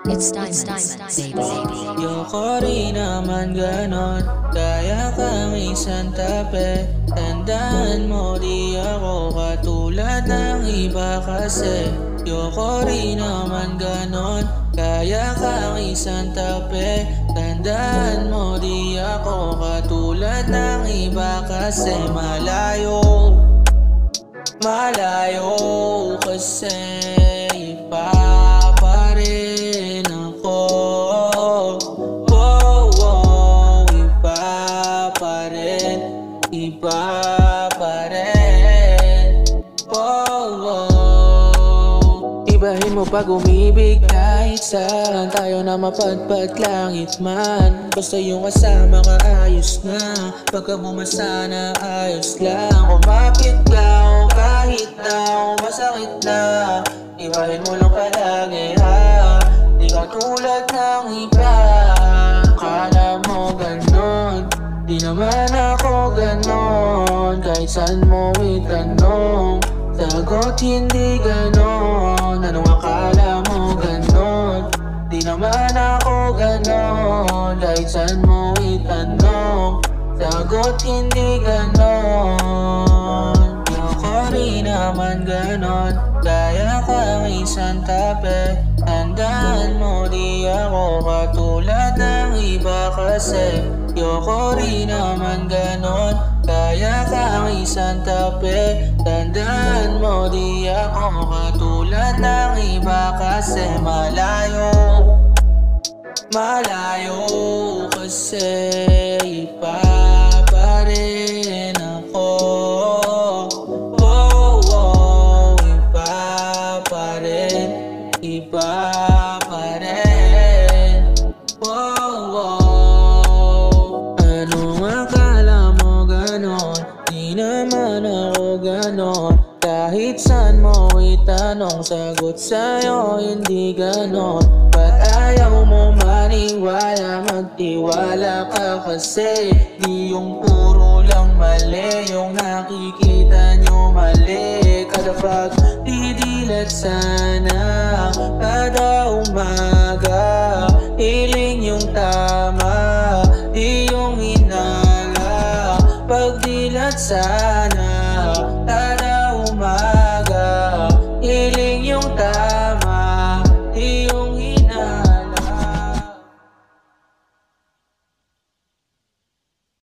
It's diamonds, baby. Yoko rin naman ganon, kaya kang isang tape. Tandaan mo di ako katulad ng iba kasi. Yoko rin naman ganon, kaya kang isang tape. Tandaan mo di ako katulad ng iba kasi. Malayo, malayo kasi iba pa rin ako. Iba pa rin. Ibahin mo pag umibig kahit saan. Tayo na mapadpad langit man. Basta yung kasama ka ayos na. Pagka bumasa na ayos lang. Kumapit ka o kahit na o masakit na. Ibahin mo lang palagi ha. Di ka tulad ng iba. Kala mo ganon, di naman ako ganon. Kahit saan mo itanong, sagot hindi ganon. Anong akala mo ganon? Di naman ako ganon. Kahit saan mo itanong, sagot hindi ganon. Ako rin naman ganon, kaya kang isang tape. Tandaan mo di ako katulad ng iba kasi. Yoko rin naman ganon, kaya kang isang tape. Tandaan mo di ako katulad ng iba kasi. Malayo, malayo kasi iba pa rin ako. Iba pa rin, iba pa rin. Anong akala mo ganon? Di naman ako ganon. Kahit saan mo itanong, sagot sa'yo hindi ganon. Ba't ayaw mo maniwala? Magtiwala ka kasi. Di yung puro lang mali, yung nakikita nyo mali. Kada pagdidilat sana, kada umaga, hiling yung tama, di yung hinala. Pagdilat sana